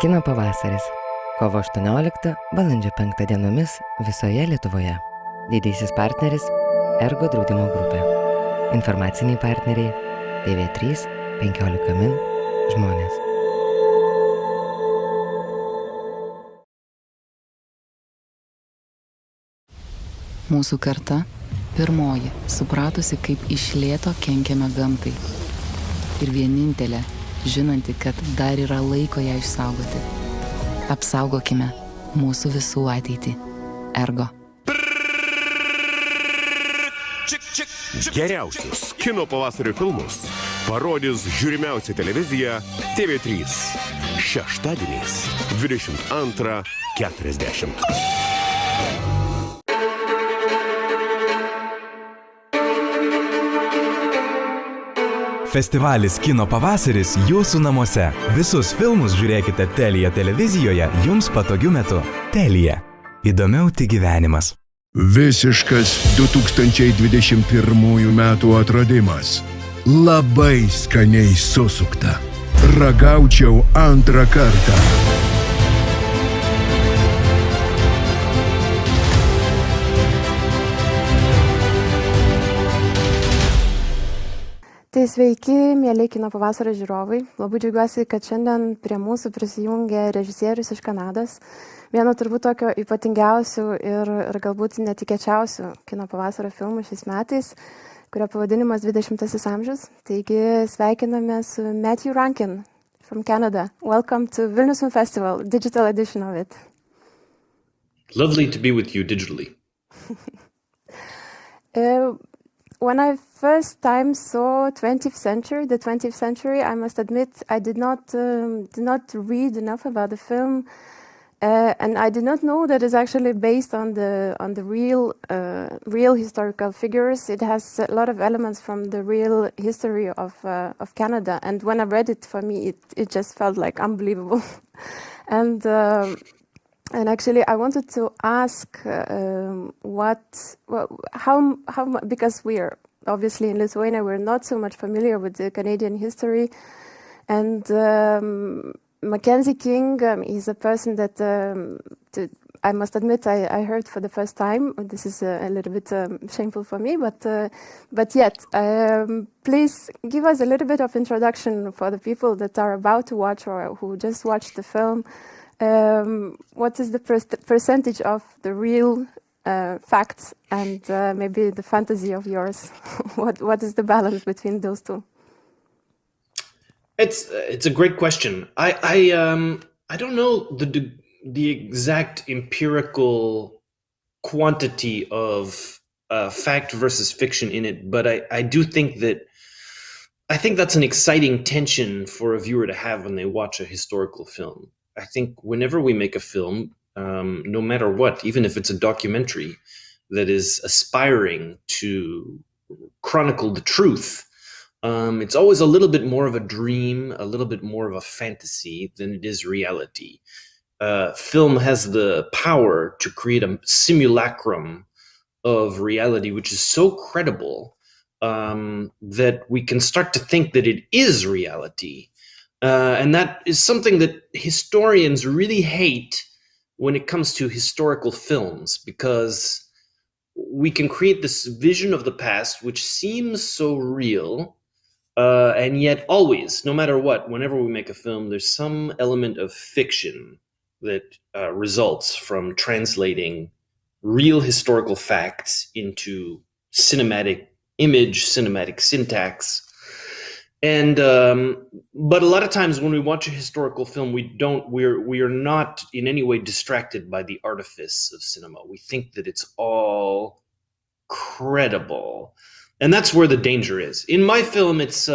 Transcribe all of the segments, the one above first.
Kino pavasaris. Kovo 18, balandžio 5 dienomis visoje Lietuvoje. Didysis partneris Ergo draudimo grupė. Informaciniai partneriai TV3, 15 min žmonės. Mūsų karta pirmoji supratusi, kaip iš lėto kenkiame gamtai. Ir vienintelė, žinanti, kad dar yra laiko ją išsaugoti. Apsaugokime mūsų visų ateitį. Ergo. Geriausius kino pavasario filmus parodys žiūrimiausia televizija TV3. Šeštadieniais 22:40. Festivalis Kino pavasaris jūsų namuose. Visus filmus žiūrėkite Telia televizijoje jums patogiu metu. Telia. Įdomiau tik gyvenimas. Visiškas 2021 metų atradimas. Labai skaniai susukta. Ragaučiau antrą kartą. Tai sveiki, mėly kino pavasario žiūrovai. Labai džiaugiuosi, kad šiandien prie mūsų prisijungė režisierius iš Kanados. Vieno turbūt tokio ypatingiausių ir galbūt netikėčiausių kino pavasario filmų šiais metais, kurio pavadinimas XX AMŽIUS. Taigi sveikiname su Matthew Rankin from Canada. Welcome to Vilnius Film Festival, digital edition of it. Lovely to be with you digitally. When I first time saw the 20th century, I must admit I did not read enough about the film, and I did not know that it's actually based on the real historical figures. It has a lot of elements from the real history of Canada, and when I read it, for me it just felt like unbelievable, and actually, I wanted to ask how because we are obviously in Lithuania, we're not so much familiar with the Canadian history, and Mackenzie King, he's a person that I must admit I heard for the first time. This is a little bit shameful for me, but yet, please give us a little bit of introduction for the people that are about to watch or who just watched the film. What is the percentage of the real facts and maybe the fantasy of yours? What is the balance between those two? It's a great question. I don't know the exact empirical quantity of fact versus fiction in it, but I do think that's an exciting tension for a viewer to have when they watch a historical film. I think whenever we make a film, no matter what, even if it's a documentary that is aspiring to chronicle the truth, it's always a little bit more of a dream, a little bit more of a fantasy than it is reality. Film has the power to create a simulacrum of reality, which is so credible that we can start to think that it is reality. And that is something that historians really hate when it comes to historical films, because we can create this vision of the past which seems so real, and yet always, no matter what, whenever we make a film, there's some element of fiction that results from translating real historical facts into cinematic image, cinematic syntax. And but a lot of times when we watch a historical film, we are not in any way distracted by the artifice of cinema. We think that it's all credible, and that's where the danger is. In my film, it's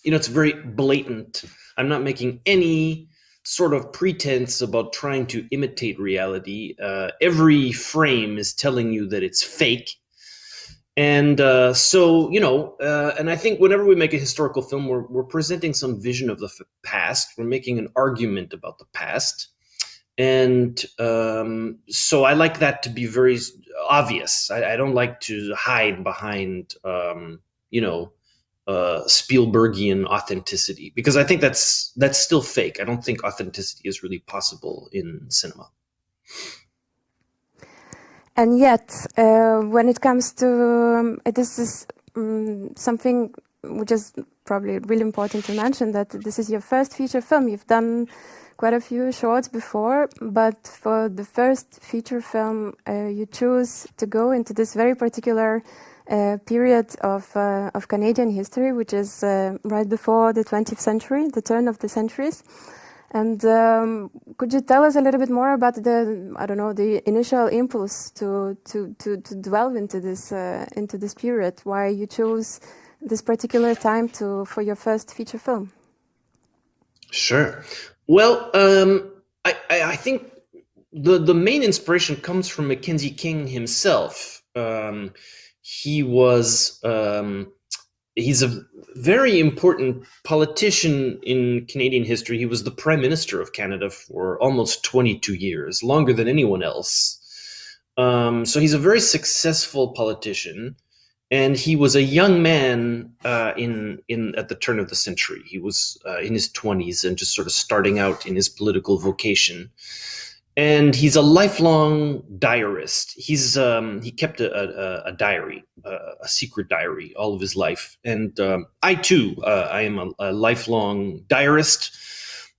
it's very blatant. I'm not making any sort of pretense about trying to imitate reality. Every frame is telling you that it's fake. And and I think whenever we make a historical film, we're presenting some vision of the past. We're making an argument about the past. And so I like that to be very obvious. I don't like to hide behind, Spielbergian authenticity, because I think that's still fake. I don't think authenticity is really possible in cinema. And yet, when it comes to this is something which is probably really important to mention, that this is your first feature film. You've done quite a few shorts before, but for the first feature film, you choose to go into this very particular period of Canadian history, which is right before the 20th century, the turn of the centuries. And could you tell us a little bit more about the initial impulse to delve into this period? Why you chose this particular time for your first feature film? Sure. Well, I think the main inspiration comes from Mackenzie King himself. He's a very important politician in Canadian history. He was the Prime Minister of Canada for almost 22 years, longer than anyone else. So he's a very successful politician, and he was a young man at the turn of the century. He was in his 20s and just sort of starting out in his political vocation. And he's a lifelong diarist. He kept a diary, a secret diary, all of his life. And I too, I am a lifelong diarist.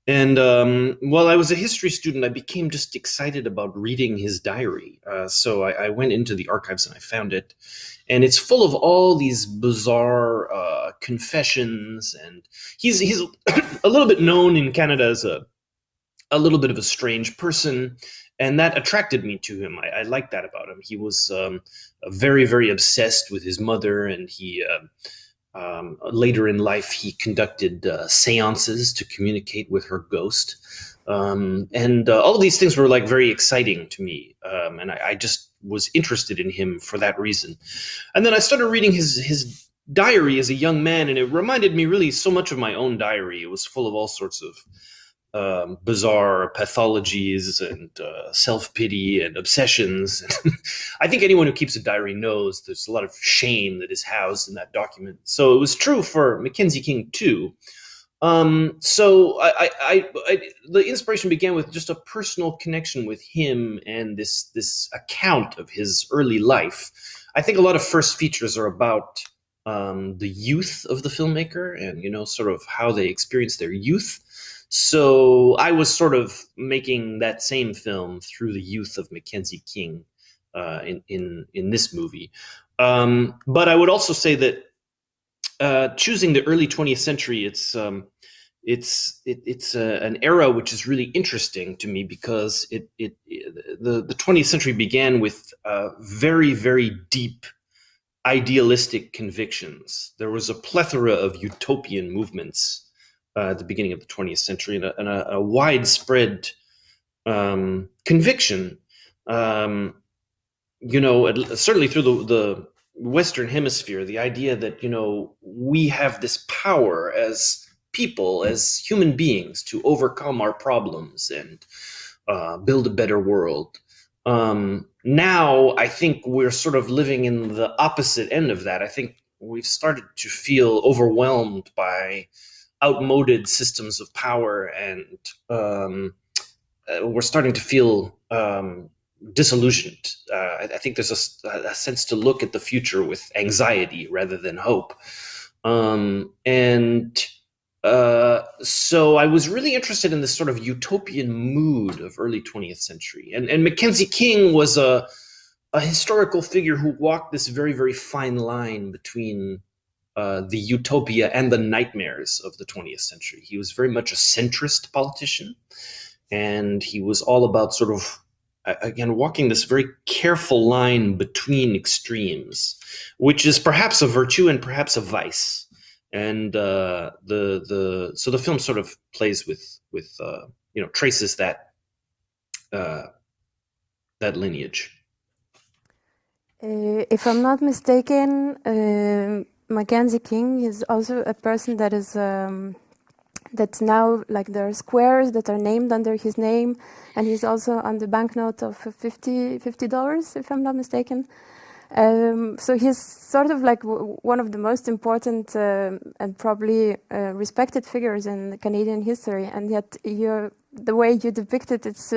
And while I was a history student, I became just excited about reading his diary. So I went into the archives and I found it. And it's full of all these bizarre confessions. And he's a little bit known in Canada as a little bit of a strange person, and that attracted me to him. I liked that about him. He was very, very obsessed with his mother, and he later in life he conducted seances to communicate with her ghost, and all of these things were like very exciting to me, and I just was interested in him for that reason. And then I started reading his diary as a young man, and it reminded me really so much of my own diary. It was full of all sorts of bizarre pathologies and self-pity and obsessions. I think anyone who keeps a diary knows there's a lot of shame that is housed in that document. So it was true for Mackenzie King too. So the inspiration began with just a personal connection with him and this account of his early life. I think a lot of first features are about the youth of the filmmaker and, sort of how they experience their youth. So I was sort of making that same film through the youth of Mackenzie King in this movie. But I would also say that choosing the early 20th century, it's an era which is really interesting to me because the 20th century began with very, very deep idealistic convictions. There was a plethora of utopian movements at the beginning of the 20th century, and a widespread conviction, certainly through the Western Hemisphere, the idea that, we have this power as people, as human beings, to overcome our problems and build a better world. Now, I think we're sort of living in the opposite end of that. I think we've started to feel overwhelmed by outmoded systems of power, and we're starting to feel disillusioned. I think there's a sense to look at the future with anxiety rather than hope. So I was really interested in this sort of utopian mood of early 20th century. And Mackenzie King was a historical figure who walked this very, very fine line between the utopia and the nightmares of the 20th century. He was very much a centrist politician, and he was all about sort of, again, walking this very careful line between extremes, which is perhaps a virtue and perhaps a vice. And so the film sort of plays with traces that lineage. If I'm not mistaken, Mackenzie King is also a person that is that's now, like, there are squares that are named under his name, and he's also on the banknote of $50, if I'm not mistaken. So he's sort of like one of the most important and probably respected figures in Canadian history, and yet the way you depict it, it's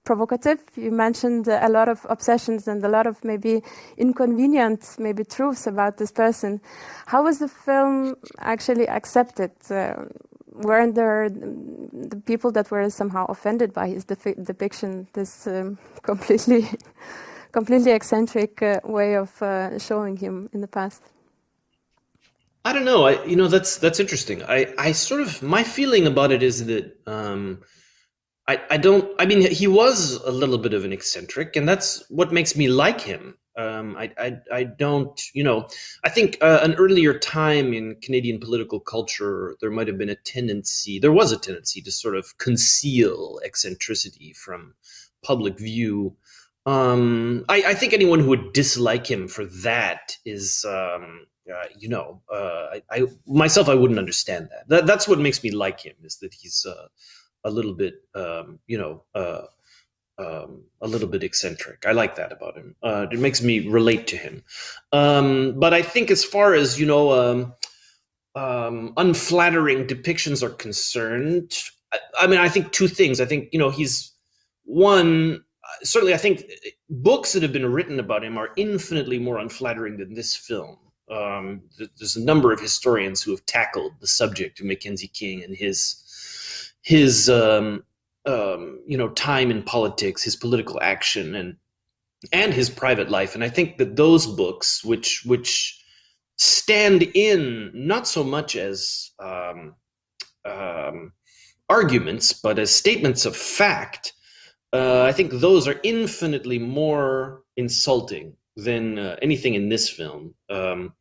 provocative. You mentioned a lot of obsessions and a lot of maybe inconvenient, maybe truths about this person. How was the film actually accepted? Weren't there the people that were somehow offended by his depiction, this completely eccentric way of showing him in the past? I don't know. That's interesting. I sort of, my feeling about it is that I mean, he was a little bit of an eccentric, and that's what makes me like him. I don't, I think an earlier time in Canadian political culture, there was a tendency to sort of conceal eccentricity from public view. I think anyone who would dislike him for that is, I myself, I wouldn't understand that. That's what makes me like him, is that he's a little bit, a little bit eccentric. I like that about him. It makes me relate to him. But I think as far as, unflattering depictions are concerned, I mean, I think two things. I think, he's one, certainly I think books that have been written about him are infinitely more unflattering than this film. There's a number of historians who have tackled the subject of Mackenzie King and his time in politics, his political action, and his private life. And I think that those books, which stand in not so much as arguments, but as statements of fact, I think those are infinitely more insulting than anything in this film. And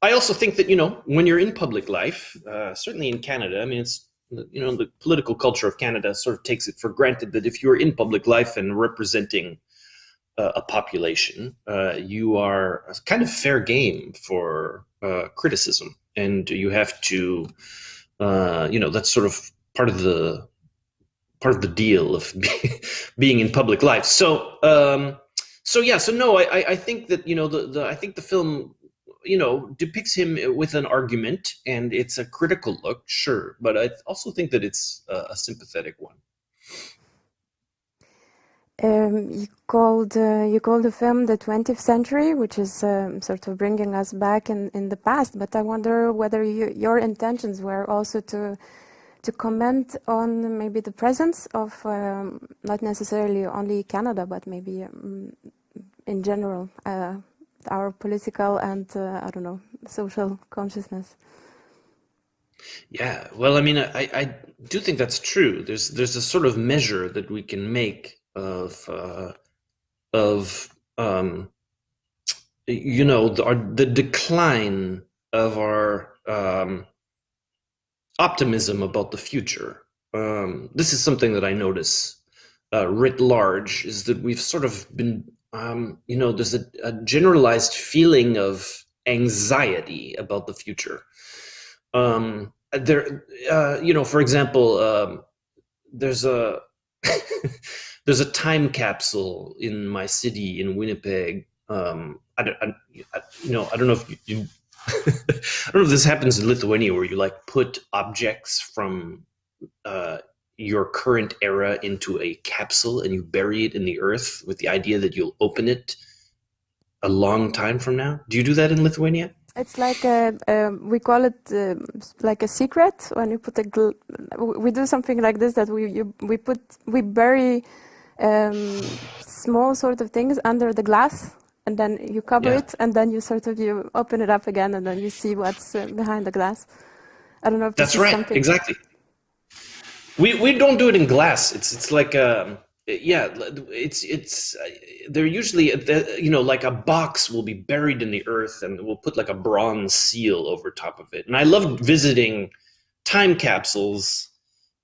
I also think that, when you're in public life, certainly in Canada, I mean, it's, the political culture of Canada sort of takes it for granted that if you're in public life and representing a population, you are kind of fair game for criticism. And you have to, that's sort of part of the deal of being in public life. So no, I think that, I think the film, depicts him with an argument, and it's a critical look, sure, but I also think that it's a sympathetic one. You called the film the 20th century, which is sort of bringing us back in the past. But I wonder whether your intentions were also to comment on maybe the presence of not necessarily only Canada, but maybe in general. Our political and social consciousnn. Yeah, well, I mean, I do think that's true. There's a sort of measure that we can make of the decline of our optimism about the future. This is something that I notice writ large, is that we've sort of been there's a generalized feeling of anxiety about the future. For example, there's a there's a time capsule in my city in Winnipeg. I don't know if you I don't know if this happens in Lithuania, where you put objects from your current era into a capsule and you bury it in the earth with the idea that you'll open it a long time from now. Do you do that in Lithuania? It's like we call it like a secret. When you put we do something like this, that we bury small sort of things under the glass, and then you cover it, and then you open it up again, and then you see what's behind the glass. I don't know if that's right. Something... Exactly. We don't do it in glass. It's like it's they're usually like a box will be buried in the earth, and we'll put like a bronze seal over top of it. And I love visiting time capsules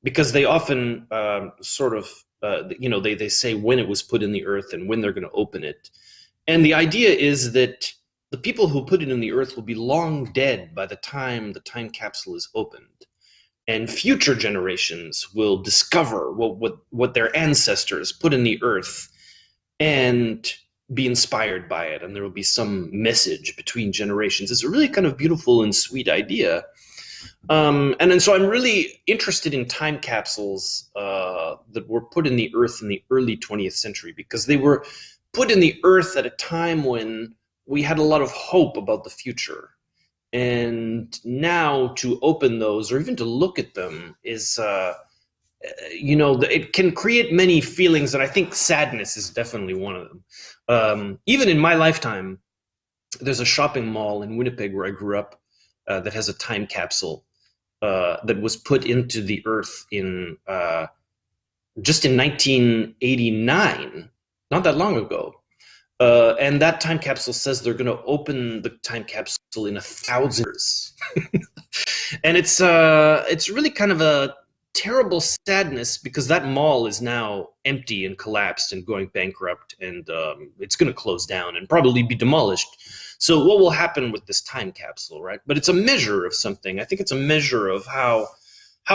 because they often they say when it was put in the earth and when they're going to open it. And the idea is that the people who put it in the earth will be long dead by the time the time capsule is opened. And future generations will discover what their ancestors put in the earth. and be inspired by it, and there will be some message between generations. It's a really kind of beautiful and sweet idea. And then so I'm really interested in time capsules that were put in the earth in the early 20th century, because they were put in the earth at a time when we had a lot of hope about the future. And now to open those, or even to look at them, is, it can create many feelings, and I think sadness is definitely one of them. Even in my lifetime, there's a shopping mall in Winnipeg where I grew up that has a time capsule that was put into the earth in just in 1989, not that long ago. And that time capsule says they're going to open the time capsule in 1,000 years. And it's really kind of a terrible sadness, because that mall is now empty and collapsed and going bankrupt, and it's going to close down and probably be demolished. So what will happen with this time capsule, right? But it's a measure of something. I think it's a measure of how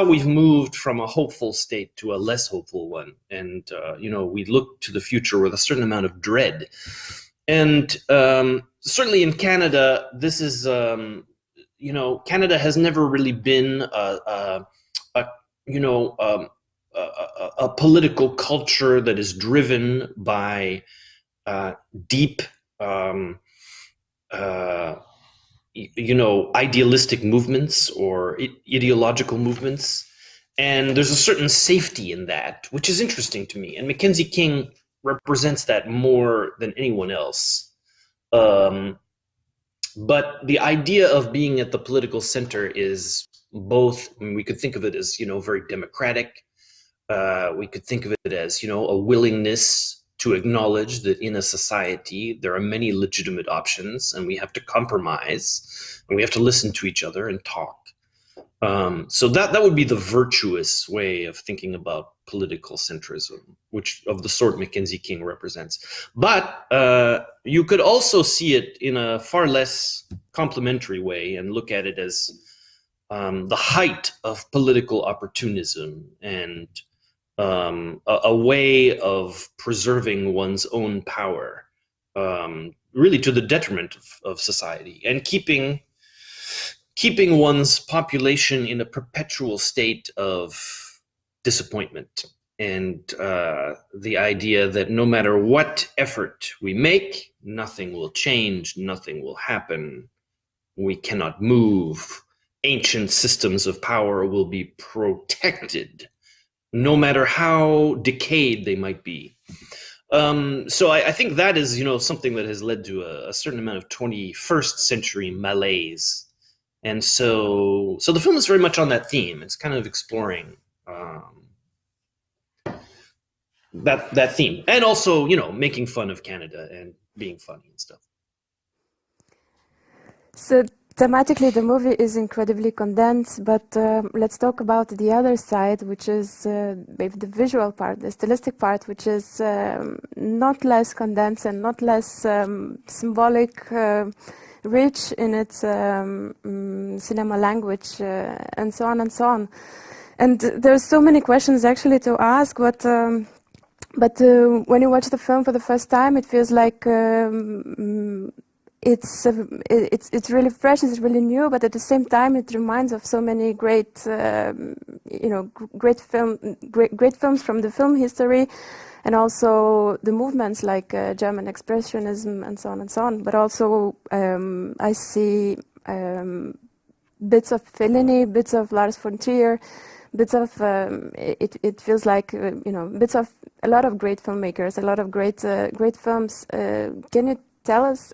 we've moved from a hopeful state to a less hopeful one. And, we look to the future with a certain amount of dread. And certainly in Canada, this is, Canada has never really been a political culture that is driven by deep, idealistic movements or ideological movements. And there's a certain safety in that, which is interesting to me. And Mackenzie King represents that more than anyone else. But the idea of being at the political center is both, we could think of it as, very democratic. We could think of it as, a willingness to acknowledge that in a society, there are many legitimate options, and we have to compromise, and we have to listen to each other and talk. So that would be the virtuous way of thinking about political centrism, which of the sort Mackenzie King represents. But you could also see it in a far less complimentary way and look at it as the height of political opportunism and a way of preserving one's own power, really to the detriment of society, and keeping one's population in a perpetual state of disappointment. And the idea that no matter what effort we make, nothing will change, nothing will happen, we cannot move, ancient systems of power will be protected, no matter how decayed they might be. So I think that is, something that has led to a certain amount of 21st century malaise. And so the film is very much on that theme. It's kind of exploring that theme, and also, making fun of Canada and being funny and stuff. So thematically, the movie is incredibly condensed, but let's talk about the other side, which is maybe the visual part, the stylistic part, which is not less condensed and not less symbolic, rich in its cinema language, and so on and so on. And there's so many questions actually to ask, but when you watch the film for the first time, it feels like it's really fresh, it's really new, but at the same time it reminds of so many great great films from the film history, and also the movements like German Expressionism and so on and so on. But also I see bits of Fellini, bits of Lars von Trier, bits of it feels like bits of a lot of great filmmakers, a lot of great films. Can you tell us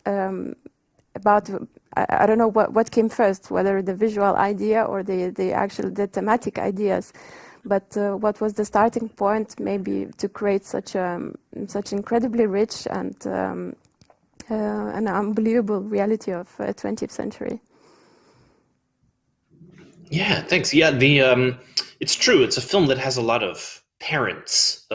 about, I don't know what came first, whether the visual idea or the thematic ideas, but what was the starting point maybe to create such incredibly rich and an unbelievable reality of 20th century? Yeah, thanks. Yeah, it's true. It's a film that has a lot of parents.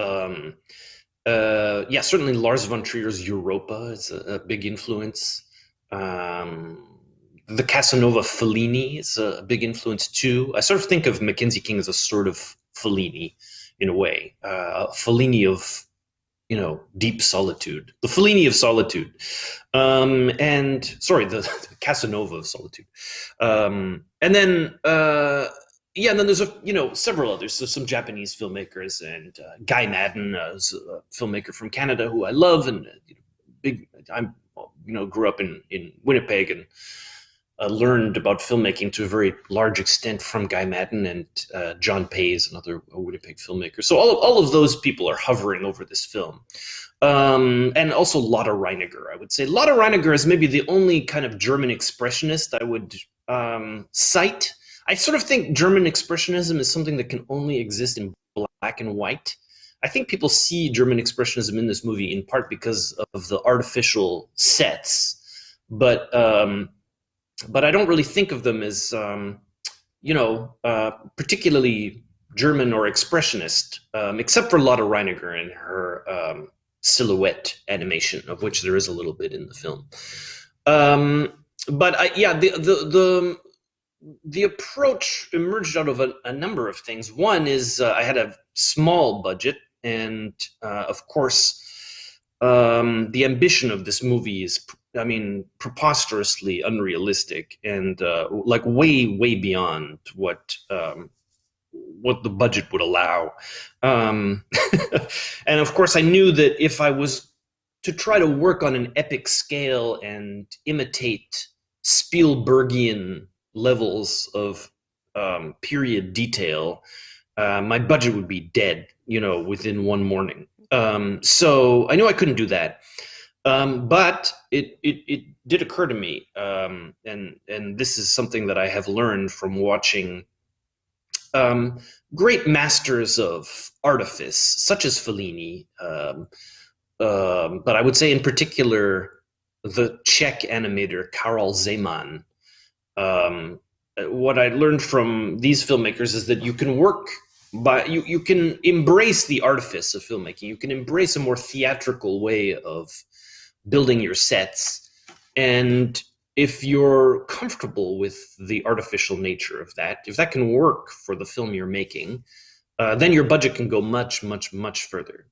Certainly Lars von Trier's Europa is a big influence. The Casanova Fellini is a big influence too. I sort of think of Mackenzie King as a sort of Fellini in a way, Fellini of deep solitude, the Fellini of solitude, and sorry, the Casanova of solitude, and then and then there's several others. So some Japanese filmmakers, and Guy Madden is a filmmaker from Canada who I love, and grew up in Winnipeg and learned about filmmaking to a very large extent from Guy Madden, and John Pays, another Winnipeg filmmaker. So all of those people are hovering over this film. And also Lotte Reiniger, I would say. Lotte Reiniger is maybe the only kind of German expressionist I would cite. I sort of think German expressionism is something that can only exist in black and white. I think people see German expressionism in this movie in part because of the artificial sets, but I don't really think of them as, particularly German or expressionist, except for Lotte Reiniger and her silhouette animation, of which there is a little bit in the film. The approach emerged out of a number of things. One is I had a small budget, and of course, the ambition of this movie is, preposterously unrealistic, and like way beyond what the budget would allow. And of course, I knew that if I was to try to work on an epic scale and imitate Spielbergian levels of period detail, my budget would be dead, within one morning. So I knew I couldn't do that. But it did occur to me, and this is something that I have learned from watching great masters of artifice, such as Fellini, but I would say in particular the Czech animator Karel Zeman. What I learned from these filmmakers is that you can work by you can embrace the artifice of filmmaking. You can embrace a more theatrical way of building your sets, and if you're comfortable with the artificial nature of that, if that can work for the film you're making, then your budget can go much further.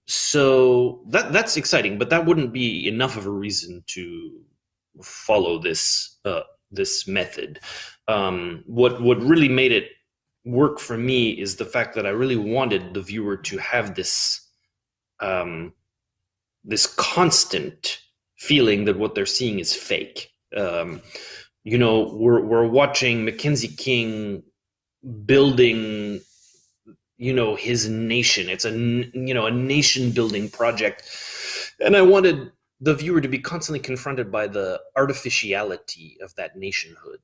So that's exciting, but that wouldn't be enough of a reason to follow this method. What really made it work for me is the fact that I really wanted the viewer to have this constant feeling that what they're seeing is fake. We're watching Mackenzie King building, his nation. It's a nation building project. And I wanted the viewer to be constantly confronted by the artificiality of that nationhood,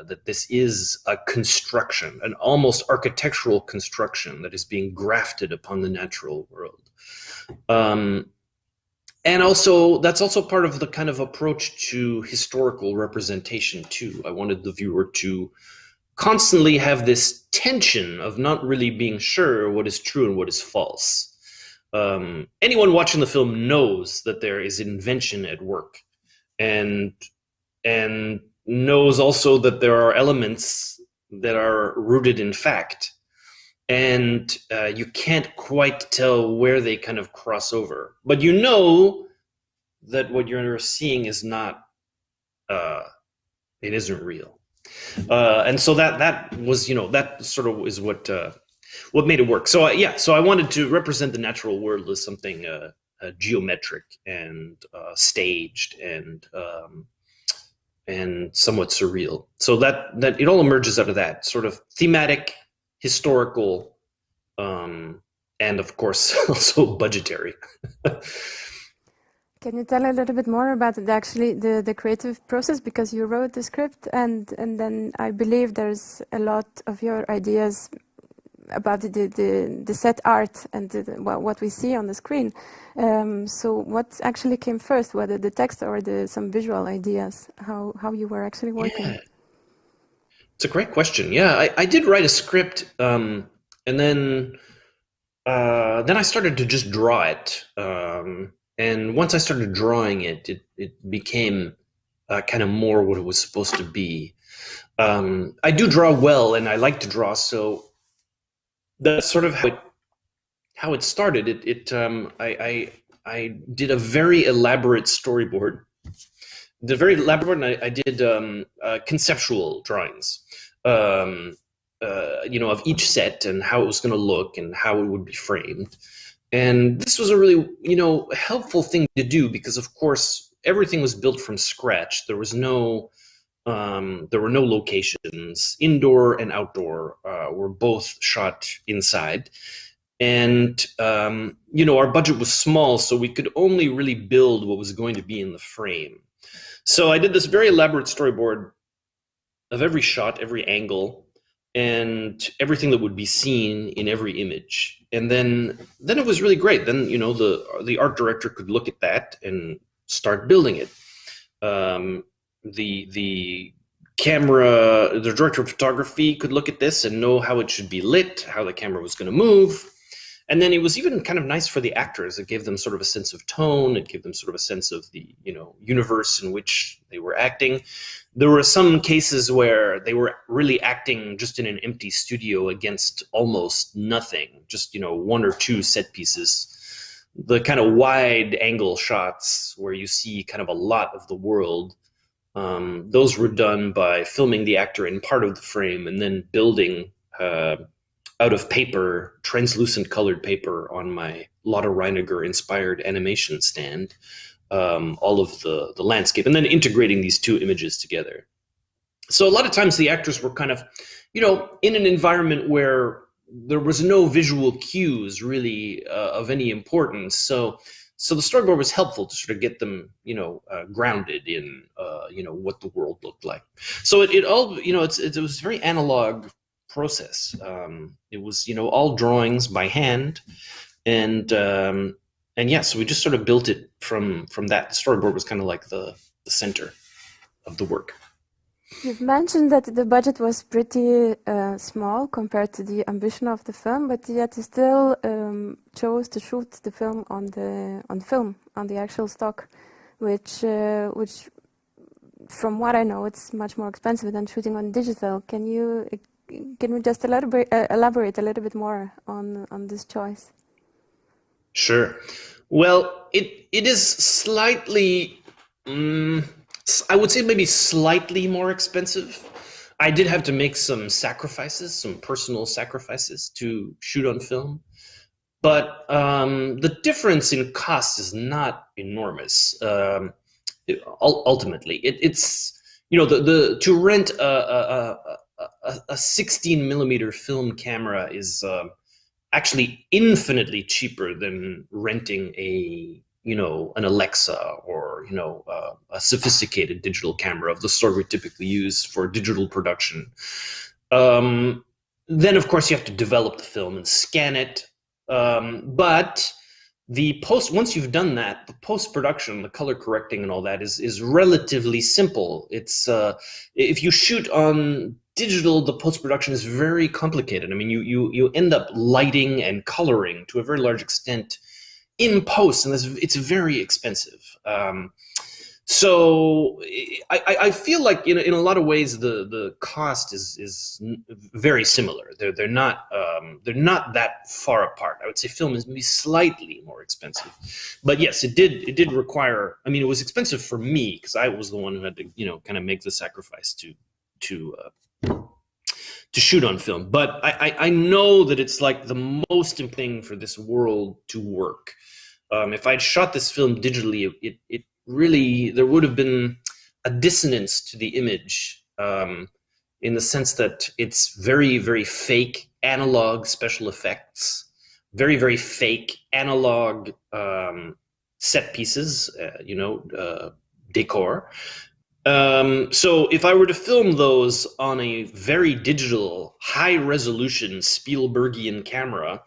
that this is a construction, an almost architectural construction that is being grafted upon the natural world. And also, that's also part of the kind of approach to historical representation too. I wanted the viewer to constantly have this tension of not really being sure what is true and what is false. Anyone watching the film knows that there is invention at work, and knows also that there are elements that are rooted in fact, and you can't quite tell where they kind of cross over. But you know that what you're seeing is not, it isn't real. And so that was, that sort of is what made it work. So so I wanted to represent the natural world as something geometric and staged and somewhat surreal. So that it all emerges out of that sort of thematic, historical, and of course also budgetary. Can you tell a little bit more about the creative process? Because you wrote the script, and then I believe there's a lot of your ideas about the set art and what we see on the screen. So what actually came first, whether the text or some visual ideas? How you were actually working? Yeah. It's a great question. Yeah, I did write a script, and then I started to just draw it. And once I started drawing it, it became kind of more what it was supposed to be. I do draw well, and I like to draw, so that's sort of how it how it started. I did a very elaborate storyboard. I did conceptual drawings, of each set and how it was going to look and how it would be framed. And this was a really, helpful thing to do because, of course, everything was built from scratch. There were no locations. Indoor and outdoor were both shot inside. And, our budget was small, so we could only really build what was going to be in the frame. So I did this very elaborate storyboard of every shot, every angle, and everything that would be seen in every image. And then it was really great. Then, the art director could look at that and start building it. The director of photography could look at this and know how it should be lit, how the camera was going to move. And then it was even kind of nice for the actors. It gave them sort of a sense of tone. It gave them sort of a sense of the, universe in which they were acting. There were some cases where they were really acting just in an empty studio against almost nothing, just, one or two set pieces. The kind of wide angle shots where you see kind of a lot of the world, those were done by filming the actor in part of the frame and then building out of paper, translucent colored paper on my Lotte Reiniger inspired animation stand, all of the landscape, and then integrating these two images together. So a lot of times the actors were kind of, in an environment where there was no visual cues really of any importance. So the storyboard was helpful to sort of get them, grounded in, what the world looked like. So it all, it was very analog process. It was, all drawings by hand, and so we just sort of built it from that. The storyboard was kind of like the center of the work. You've mentioned that the budget was pretty small compared to the ambition of the film, but yet you still chose to shoot the film on the actual stock, which from what I know, it's much more expensive than shooting on digital. Can we just elaborate a little bit more on this choice? Sure. Well, it is slightly, I would say maybe slightly more expensive. I did have to make some personal sacrifices to shoot on film. But the difference in cost is not enormous. Ultimately, it's to rent a 16 millimeter film camera is actually infinitely cheaper than renting an Alexa or a sophisticated digital camera of the sort we typically use for digital production. Then of course you have to develop the film and scan it. But once you've done that, the post-production, the color correcting and all that is relatively simple. It's if you shoot on digital, the post-production is very complicated. I mean, you end up lighting and coloring to a very large extent in post, and it's very expensive. So I feel like in a lot of ways the cost is very similar. They're not that far apart. I would say film is maybe slightly more expensive, but yes, it did require. I mean, it was expensive for me because I was the one who had to kind of make the sacrifice to shoot on film. But I know that it's like the most important thing for this world to work. If I'd shot this film digitally, it really, there would have been a dissonance to the image in the sense that it's very, very fake analog special effects, very, very fake analog set pieces, decor. So if I were to film those on a very digital, high resolution Spielbergian camera,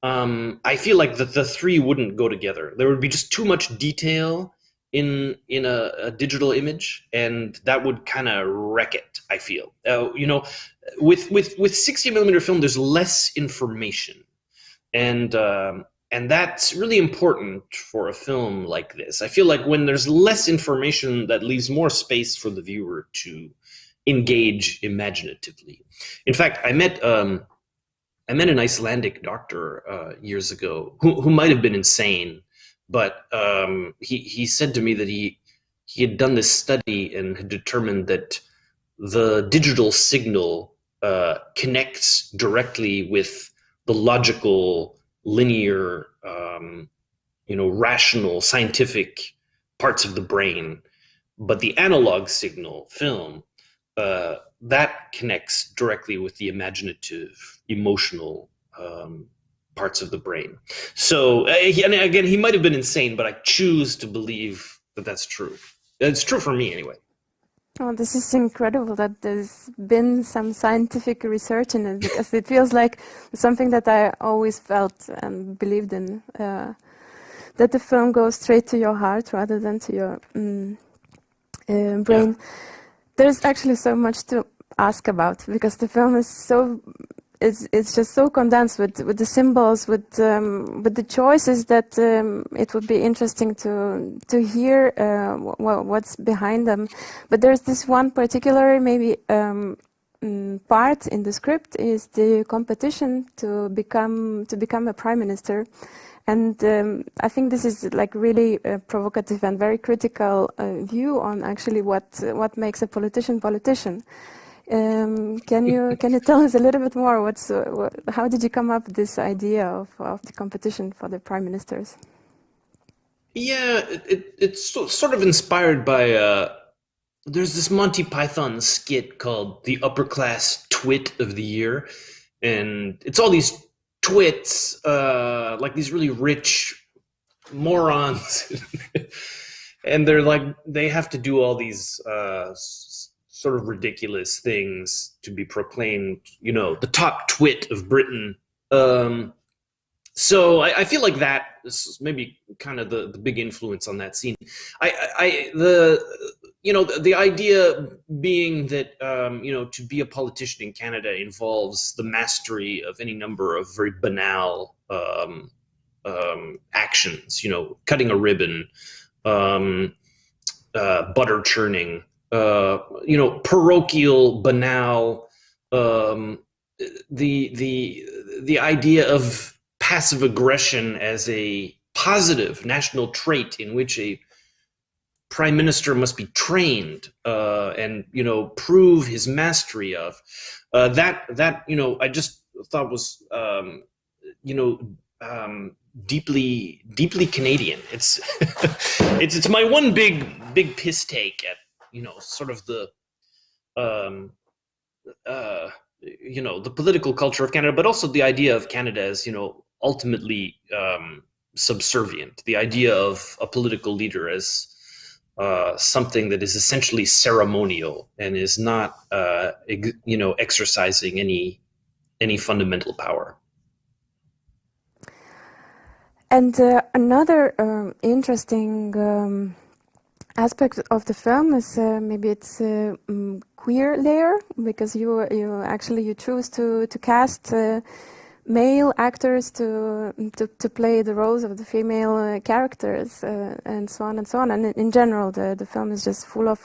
I feel like the three wouldn't go together. There would be just too much detail in a digital image, and that would kind of wreck it, I feel. With 60 millimeter film, there's less information, and that's really important for a film like this. I feel like when there's less information, that leaves more space for the viewer to engage imaginatively. In fact, I met I met an Icelandic doctor years ago who might have been insane, but he said to me that he had done this study and had determined that the digital signal connects directly with the logical, linear, rational, scientific parts of the brain, but the analog signal, film, that connects directly with the imaginative, emotional parts of the brain. So, and again, he might have been insane, but I choose to believe that that's true. It's true for me, anyway. Oh, this is incredible that there's been some scientific research in it, because it feels like something that I always felt and believed in, that the film goes straight to your heart rather than to your brain. Yeah. There's actually so much to ask about, because the film is so it's just so condensed with the symbols, with the choices, that it would be interesting to hear what's behind them. But there's this one particular maybe part in the script is the competition to become a prime minister. And I think this is like really provocative and very critical view on actually what makes a politician. Can you tell us a little bit more? How did you come up with this idea of the competition for the prime ministers? Yeah, it's sort of inspired by there's this Monty Python skit called the Upper Class Twit of the Year, and it's all these twits, like these really rich morons, and they have to do all these sort of ridiculous things to be proclaimed, the top twit of Britain. So I feel like that is maybe kind of the big influence on that scene. The idea being that to be a politician in Canada involves the mastery of any number of very banal actions, cutting a ribbon, butter churning, parochial, banal, the idea of passive aggression as a positive national trait in which a prime minister must be trained and prove his mastery of that I just thought was deeply Canadian. It's it's my one big piss take at sort of the the political culture of Canada, but also the idea of Canada as ultimately subservient, the idea of a political leader as something that is essentially ceremonial and is not exercising any fundamental power. And another interesting aspect of the film is maybe its queer layer, because you choose to cast male actors to play the roles of the female characters, and so on and so on. And in general, the film is just full of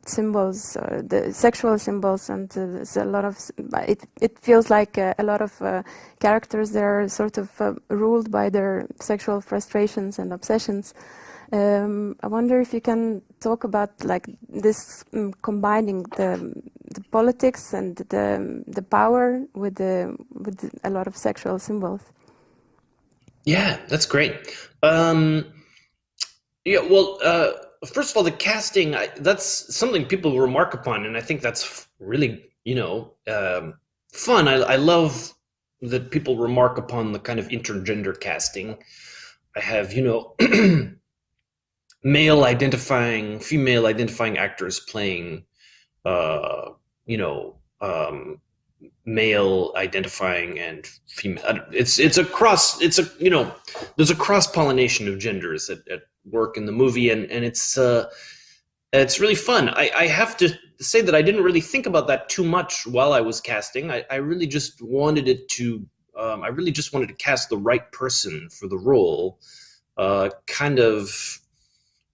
symbols, the sexual symbols, and there's a lot of. It feels like a lot of characters that are sort of ruled by their sexual frustrations and obsessions. I wonder if you can talk about like this combining the politics and the power with a lot of sexual symbols. Yeah, that's great. First of all, the casting, that's something people remark upon, and I think that's really fun. I love that people remark upon the kind of intergender casting. I have male identifying, female identifying actors playing, male identifying and female. There's a cross pollination of genders at work in the movie, and it's really fun. I have to say that I didn't really think about that too much while I was casting. I really just wanted to cast the right person for the role,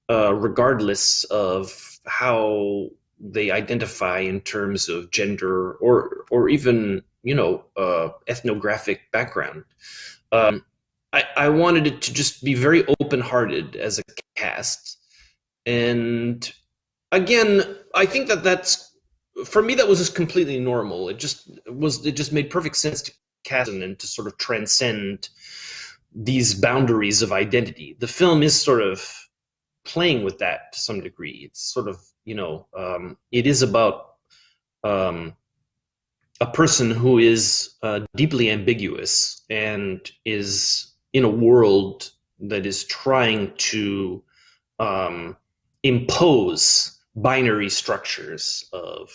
regardless of how they identify in terms of gender or even ethnographic background. I wanted it to just be very open-hearted as a cast. And again, I think that's, for me, that was just completely normal. It just made perfect sense to cast and to sort of transcend these boundaries of identity. The film is sort of playing with that to some degree. It's sort of, it is about a person who is deeply ambiguous and is in a world that is trying to impose binary structures of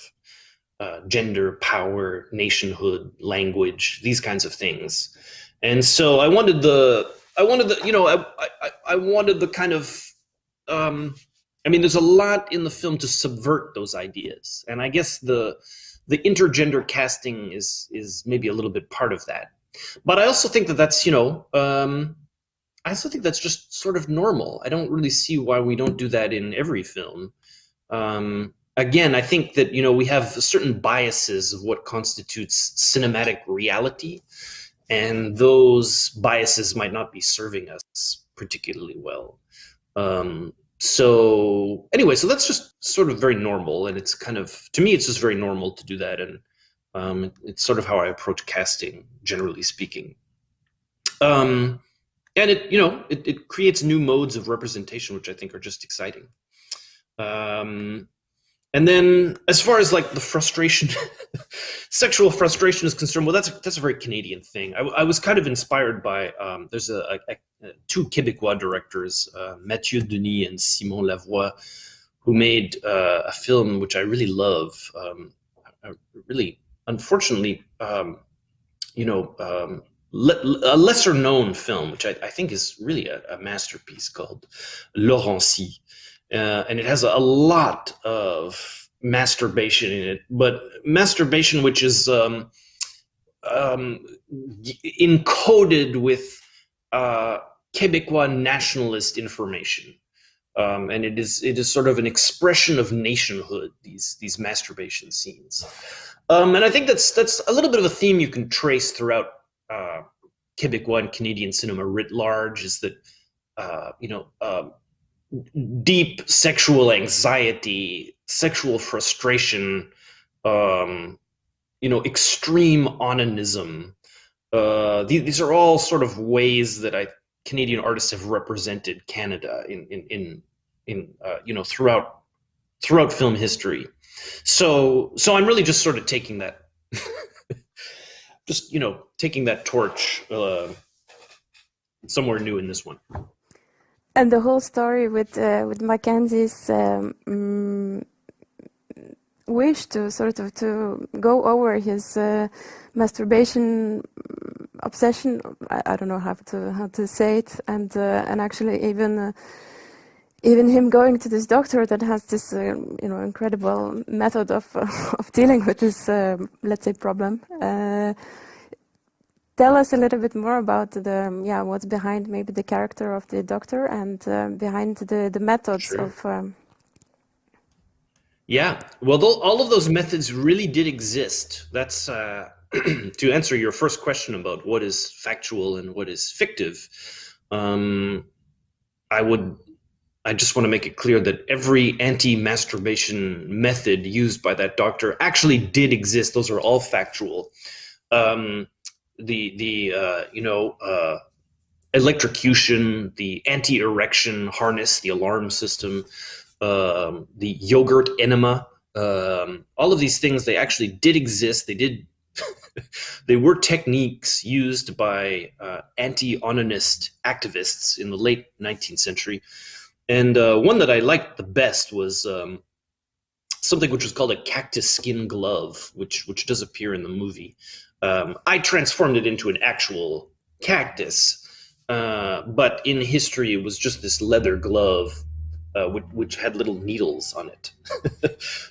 gender, power, nationhood, language, these kinds of things. And so I wanted the kind of, there's a lot in the film to subvert those ideas. And I guess the intergender casting is maybe a little bit part of that. But I also think that's, I also think that's just sort of normal. I don't really see why we don't do that in every film. Again, I think that, we have certain biases of what constitutes cinematic reality, and those biases might not be serving us particularly well. So anyway, so that's just sort of very normal, and it's kind of, to me, it's just very normal to do that, and it's sort of how I approach casting, generally speaking. And it creates new modes of representation, which I think are just exciting. And then, as far as like the frustration, sexual frustration is concerned, well, that's a very Canadian thing. I was kind of inspired by there's two Québécois directors, Matthew Denis and Simon Lavoie, who made a film which I really love. Really, unfortunately, a lesser known film, which I think is really a masterpiece, called Laurency. And it has a lot of masturbation in it, but masturbation which is encoded with Québécois nationalist information. And it is sort of an expression of nationhood, these masturbation scenes. And I think that's a little bit of a theme you can trace throughout Québécois and Canadian cinema writ large, is that, deep sexual anxiety, sexual frustration, extreme onanism. These are all sort of ways that Canadian artists have represented Canada in throughout film history. So I'm really just sort of taking that, taking that torch somewhere new in this one. And the whole story with Mackenzie's wish to sort of to go over his masturbation obsession. I don't know how to say it, and actually even him going to this doctor that has this incredible method of dealing with this let's say problem. Tell us a little bit more about what's behind maybe the character of the doctor and behind the methods. Sure. Of. Yeah, well, all of those methods really did exist. That's to answer your first question about what is factual and what is fictive. I just want to make it clear that every anti-masturbation method used by that doctor actually did exist. Those are all factual. The electrocution, the anti-erection harness, the alarm system, the yogurt enema, all of these things, they actually did exist. They were techniques used by anti-onanist activists in the late 19th century. And one that I liked the best was something which was called a cactus skin glove, which does appear in the movie. I transformed it into an actual cactus, but in history it was just this leather glove which had little needles on it.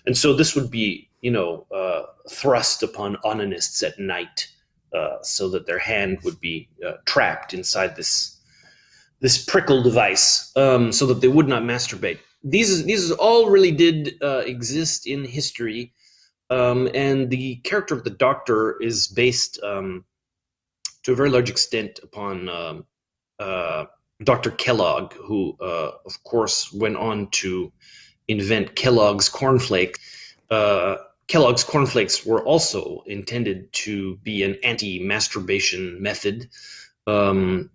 And so this would be, thrust upon onanists at night, so that their hand would be trapped inside this prickle device, so that they would not masturbate. These all really did exist in history. And the character of the Doctor is based to a very large extent upon Dr. Kellogg, who, of course, went on to invent Kellogg's cornflakes. Kellogg's cornflakes were also intended to be an anti-masturbation method. And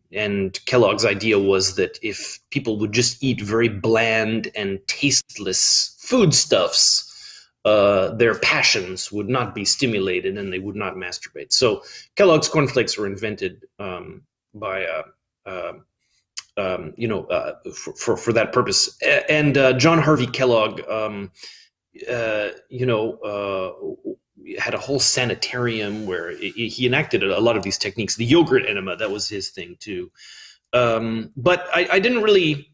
Kellogg's idea was that if people would just eat very bland and tasteless foodstuffs, their passions would not be stimulated and they would not masturbate. So Kellogg's cornflakes were invented by for that purpose. And John Harvey Kellogg, had a whole sanitarium where he enacted a lot of these techniques. The yogurt enema, that was his thing too. But I didn't really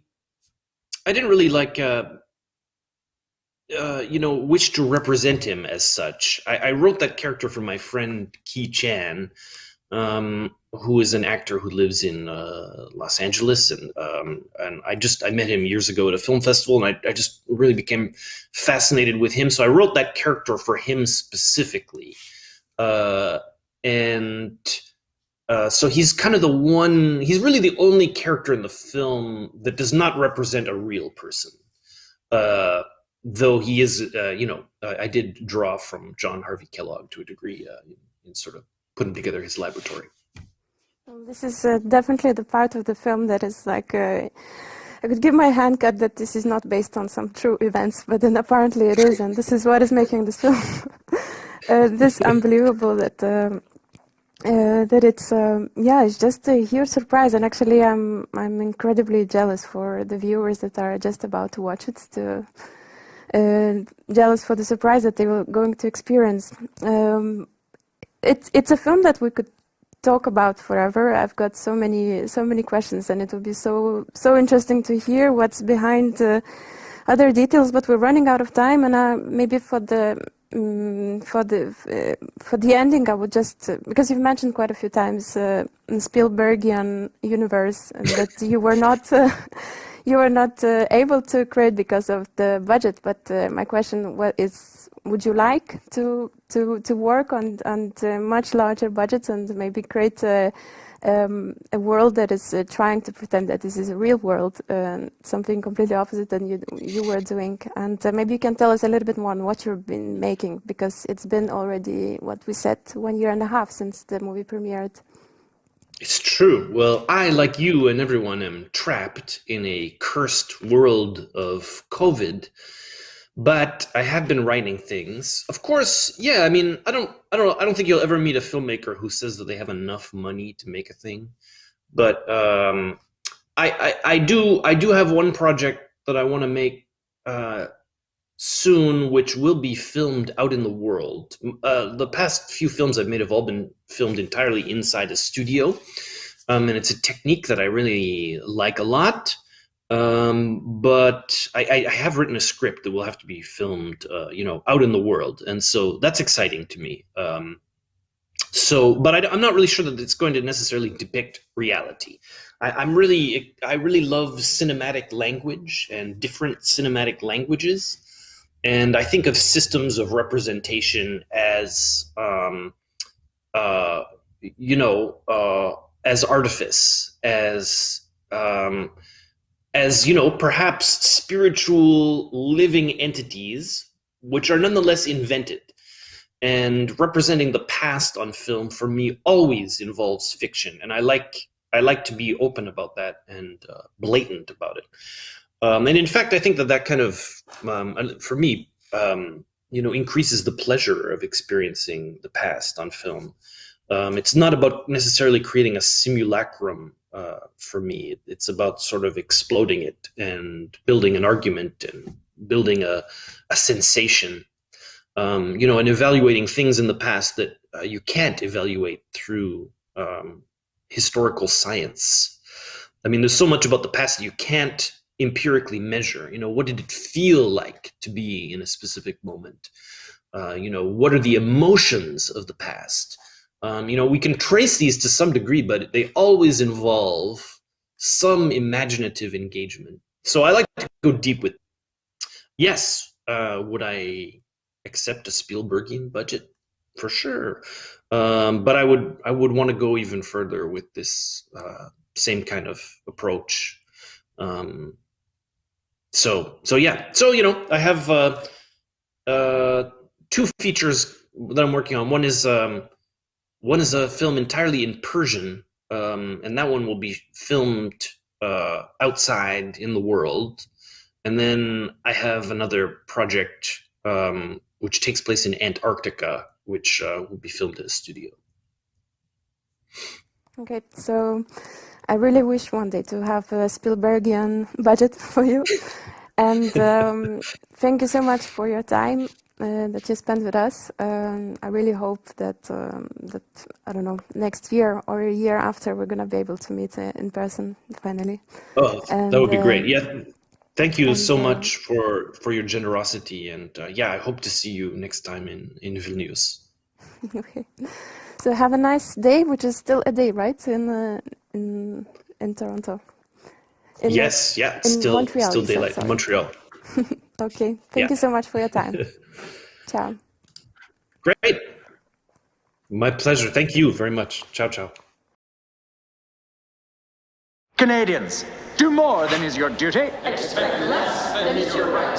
like wish to represent him as such. I wrote that character for my friend Ki Chan, who is an actor who lives in Los Angeles, and I met him years ago at a film festival, and I just really became fascinated with him. So I wrote that character for him specifically, so he's kind of he's really the only character in the film that does not represent a real person. Though he is, I did draw from John Harvey Kellogg to a degree in sort of putting together his laboratory. This is definitely the part of the film that is like, I could give my hand cut that this is not based on some true events, but then apparently it is, and this is what is making this film this unbelievable that it's it's just a huge surprise. And actually I'm incredibly jealous for the viewers that are just about to watch it, jealous for the surprise that they were going to experience. It's a film that we could talk about forever. I've got so many questions, and it would be so interesting to hear what's behind other details. But we're running out of time, and maybe for the ending, I would just because you've mentioned quite a few times Spielbergian universe, and that you were not. You were not able to create because of the budget, but my question is: would you like to work on much larger budgets and maybe create a world that is trying to pretend that this is a real world, something completely opposite than you were doing? And maybe you can tell us a little bit more on what you've been making, because it's been already, what we said, 1.5 years since the movie premiered. It's true. Well, I, like you and everyone, am trapped in a cursed world of COVID, but I have been writing things. Of course, yeah. I mean, I don't think you'll ever meet a filmmaker who says that they have enough money to make a thing. But I do have one project that I want to make soon, which will be filmed out in the world. The past few films I've made have all been filmed entirely inside a studio, and it's a technique that I really like a lot. But I have written a script that will have to be filmed, out in the world, and so that's exciting to me. But I'm not really sure that it's going to necessarily depict reality. I really love cinematic language and different cinematic languages. And I think of systems of representation as, as artifice, as perhaps spiritual living entities, which are nonetheless invented. And representing the past on film, for me, always involves fiction, and I like to be open about that and blatant about it. And in fact, I think that kind of, for me, increases the pleasure of experiencing the past on film. It's not about necessarily creating a simulacrum for me. It's about sort of exploding it and building an argument and building a sensation, and evaluating things in the past that you can't evaluate through historical science. I mean, there's so much about the past that you can't empirically measure. What did it feel like to be in a specific moment? What are the emotions of the past? We can trace these to some degree, but they always involve some imaginative engagement. So I like to go deep with, yes, would I accept a Spielbergian budget for sure. But I would want to go even further with this same kind of approach. So I have 2 features that I'm working on. One is a film entirely in Persian, and that one will be filmed outside in the world. And then I have another project which takes place in Antarctica, which will be filmed in a studio. Okay, so I really wish one day to have a Spielbergian budget for you. And thank you so much for your time that you spent with us. I really hope that, I don't know, next year or a year after, we're going to be able to meet in person finally. Oh, that would be great. Yeah. Thank you so much for your generosity. And I hope to see you next time in Vilnius. Okay. So have a nice day, which is still a day, right? In Toronto. Still Montreal, still daylight in Montreal. Okay. Thank you so much for your time. Ciao. Great. My pleasure. Thank you very much. Ciao, ciao. Canadians, do more than is your duty. Expect less than is your right.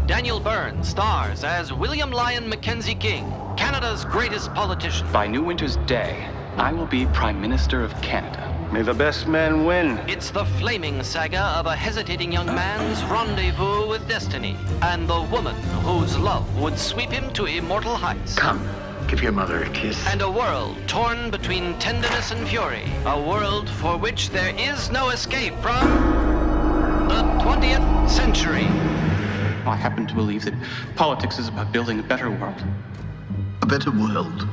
Daniel Byrne stars as William Lyon Mackenzie King, Canada's greatest politician. By New Winter's Day, I will be Prime Minister of Canada. May the best man win. It's the flaming saga of a hesitating young man's rendezvous with destiny and the woman whose love would sweep him to immortal heights. Come, give your mother a kiss. And a world torn between tenderness and fury. A world for which there is no escape from the 20th century. I happen to believe that politics is about building a better world. A better world?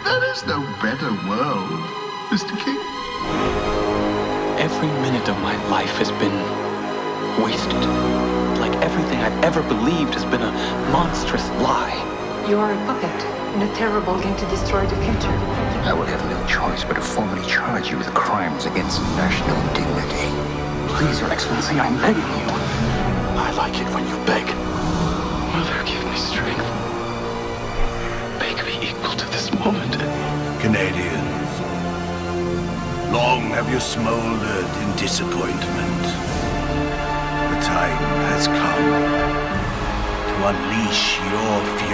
There is no better world, Mr. King. Every minute of my life has been wasted. Like everything I've ever believed has been a monstrous lie. You are a puppet in a terrible game to destroy the future. I will have no choice but to formally charge you with crimes against national dignity. Please, Your Excellency, I'm begging you. I like it when you beg. Mother, give me strength. Beg me equal to this moment. Canadians, long have you smoldered in disappointment. The time has come to unleash your fury.